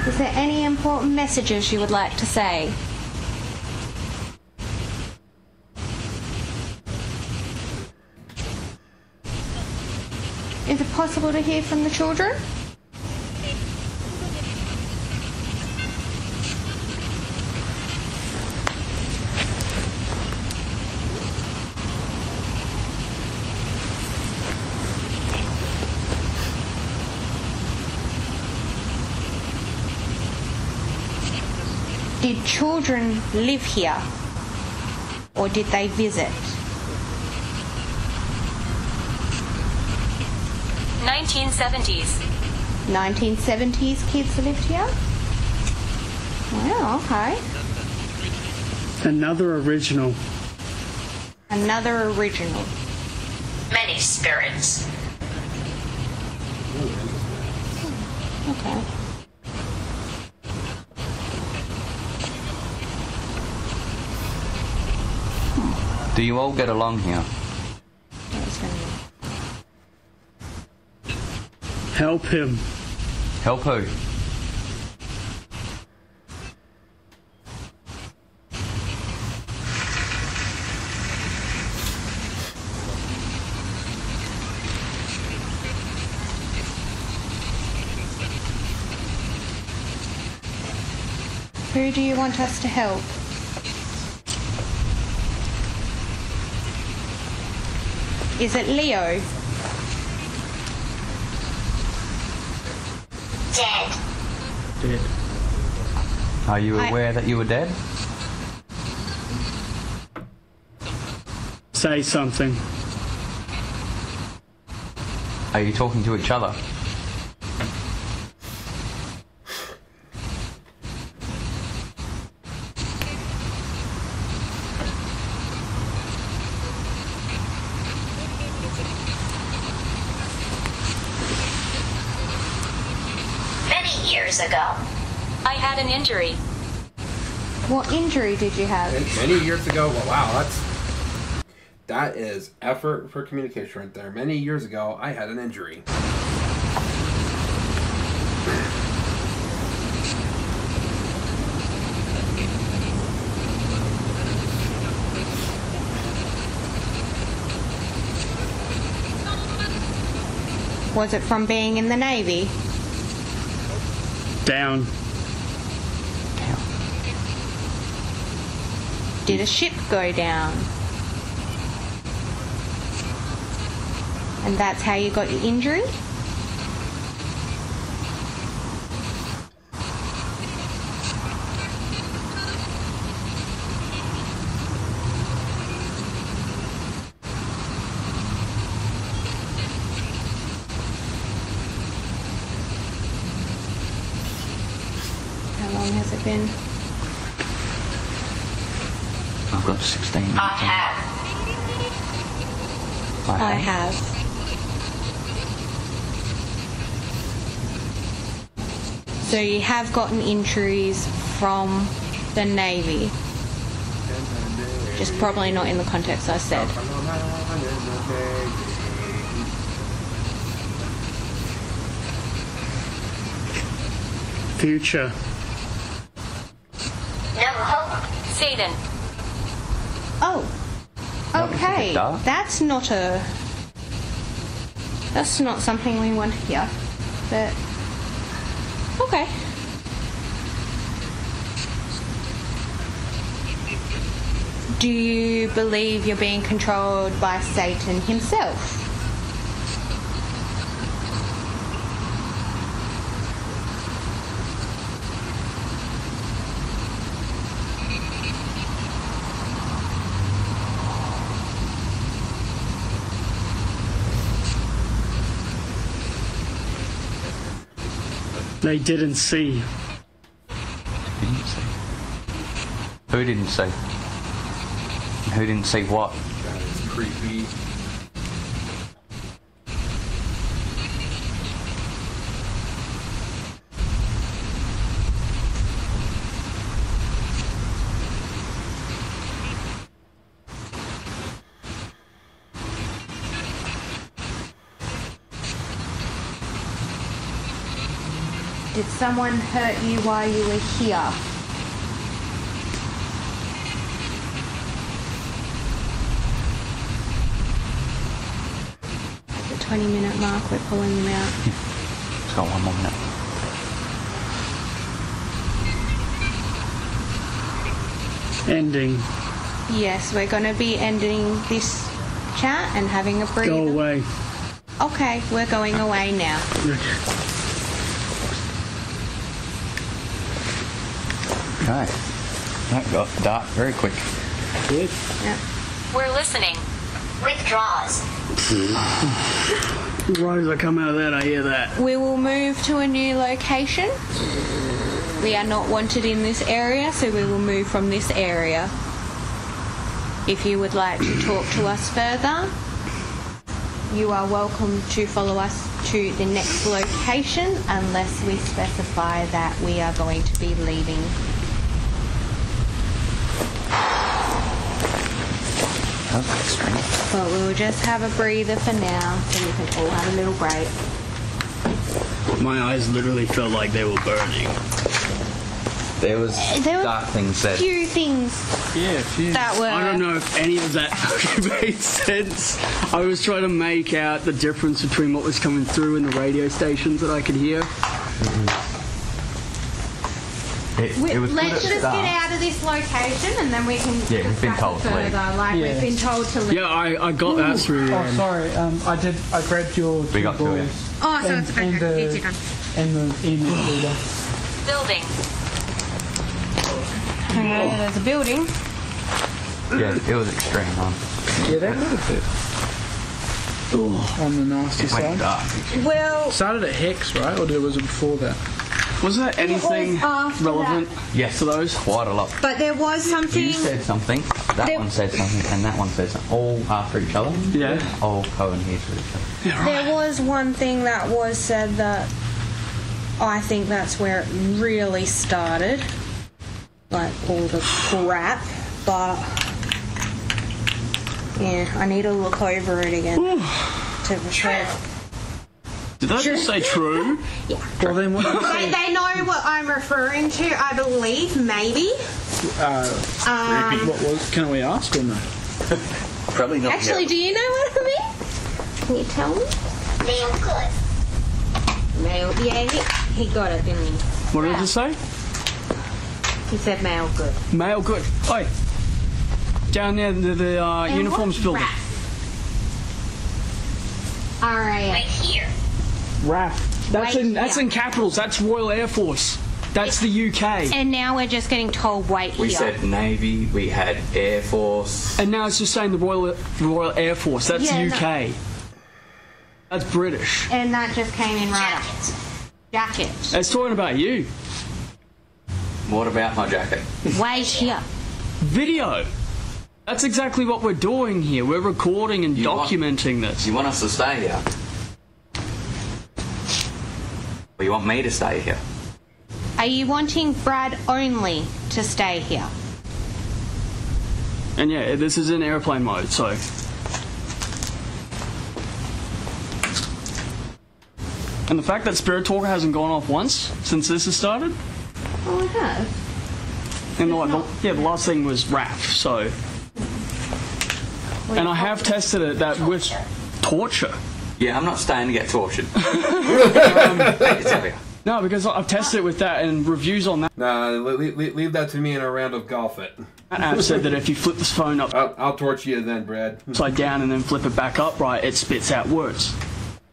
Is there any important messages you would like to say? Is it possible to hear from the children? Did children live here? Or did they visit? 1970s. 1970s kids lived here? Wow, okay. Another original. Another original. Many spirits. Okay. Do you all get along here? Help him. Help who? Who do you want us to help? Is it Leo? Dead. Dead. Are you aware that you were dead? Say something. Are you talking to each other? Years ago, I had an injury. What injury did you have? Many years ago. Well, wow, that is effort for communication right there. Many years ago, I had an injury. Was it from being in the Navy? Down. Did a ship go down? And that's how you got your injury? Ben? I've got 16 minutes. I have. I have. So you have gotten injuries from the Navy. Just probably not in the context I said. Future. No hope. Satan. Oh. Okay. That's not something we want to hear. But okay. Do you believe you're being controlled by Satan himself? They didn't see. Didn't see. Who didn't see? Who didn't see what? That is creepy. Did someone hurt you while you were here? The 20-minute mark, we're pulling him out. It's got 1 more minute. Ending. Yes, we're going to be ending this chat and having a breather. Go away. Okay, we're going away now. Okay. That got dark very quick. Good. Yep. We're listening. Withdraws. Right as I come out of that, I hear that. We will move to a new location. We are not wanted in this area, so we will move from this area. If you would like to talk to us further, you are welcome to follow us to the next location unless we specify that we are going to be leaving. That was extreme. But we'll just have a breather for now so we can all have a little break. My eyes literally felt like they were burning. There was There were dark things said. few things Yeah, few. that were... I don't know if any of that made sense. I was trying to make out the difference between what was coming through in the radio stations that I could hear. It was good Let's at just start. get out of this location and then we can Yeah, we've been discuss told it to further. leave. Like we've been told to leave. Yeah, I got that through. Oh, sorry. I grabbed your We two got to it. boys. Oh, so and, it's okay. and the, Easy done. and the email reader. Building. Okay, there's a building. Yeah, it was extreme, huh? Yeah, that would have been on the nasty It went side. dark. Well, Started at Hex, right? Or was it before that? Was there anything after relevant Yes, to those? quite a lot. but there was something... You said something, that There- one said something, and that one said something. All after each other. Yeah. All coincided to each other. There was one thing that was said that I think that's where it really started. Like all the crap. But yeah, I need to look over it again to be sure. Did I just say true? Yeah. Well, then what did you But say? they know what I'm referring to, I believe, maybe. What was? Can we ask or no? Probably not. Actually, do you know what I mean? Can you tell me? Nail good. Mail. Yeah, he got it, didn't he? What did it say? He said mail good. Mail good. Oi. Down there, the And uniforms what's building. RAF? Right RAF. here. RAF. That's Right in here. capitals. That's Royal Air Force. That's the UK. And now we're just getting told, wait We here. said Navy, we had Air Force. And now it's just saying the Royal Air Force. That's Yeah, no. UK. That's British. And that just came in right up. Jacket. Jacket. It's talking about you. What about my jacket? Wait here. Video! That's exactly what we're doing here. We're recording and documenting this. You want us to stay here? Or you want me to stay here? Are you wanting Brad only to stay here? And yeah, this is in airplane mode, so... And the fact that Spirit Talker hasn't gone off once since this has started? Oh, I have. And the last thing was RAF, so... And I have tested it that with torture. Yeah, I'm not staying to get tortured. No, because I've tested it with that and reviews on that. Nah, leave that to me in a round of golf it. That app said that if you flip this phone up... I'll torture you then, Brad. Upside down and then flip it back up, right, it spits out words.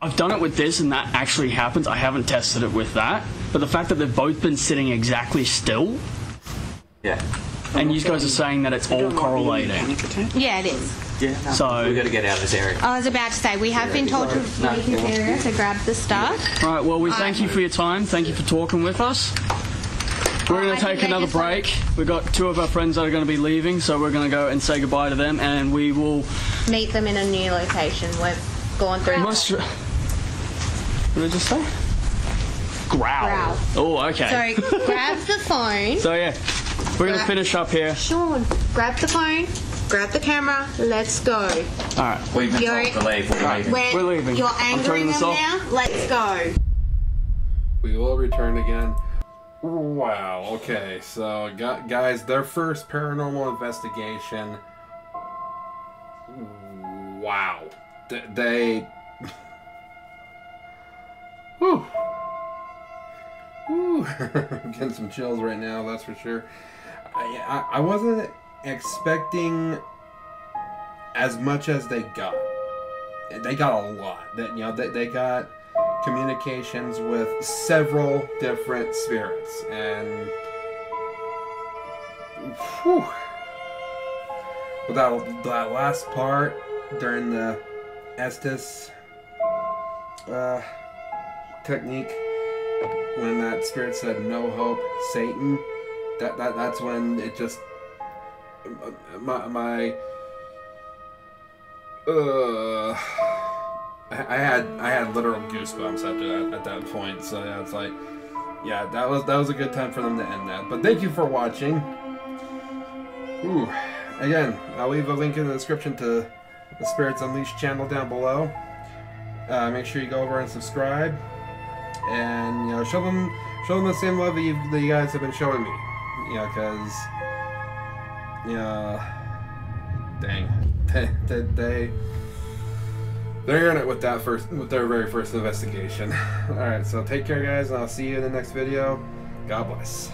I've done it with this and that actually happens. I haven't tested it with that. But the fact that they've both been sitting exactly still... Yeah. And you guys are saying that it's all correlating. Yeah, it is. Yeah. So we've got to get out of this area. I was about to say, we have been told to leave this area to grab the stuff. Right, well, we thank you for your time. Thank you for talking with us. We're going to take another break. We've got 2 of our friends that are going to be leaving, so we're going to go and say goodbye to them, and we will... meet them in a new location. We've gone through... What did I just say? Growl. Oh, okay. So, grab the phone. So, yeah, we're going to finish up here. Sean, grab the phone, grab the camera, let's go. Alright. We've been told to leave. We're leaving. You're angering them now, let's go. We will return again. Wow, okay, so guys, their first paranormal investigation. Wow. They... Whew. Whew. I'm getting some chills right now, that's for sure. I wasn't expecting as much as they got. They got a lot. They got communications with several different spirits, and whew, but that last part during the Estes technique, when that spirit said "No hope, Satan," that's when it just I had literal goosebumps at that point. So yeah, it's like, yeah, that was a good time for them to end that. But thank you for watching. Ooh, again, I'll leave a link in the description to the Spirits Unleashed channel down below. Make sure you go over and subscribe, and show them the same love that you guys have been showing me. Because dang, they're in it with their very first investigation. Alright, so take care guys, and I'll see you in the next video. God bless.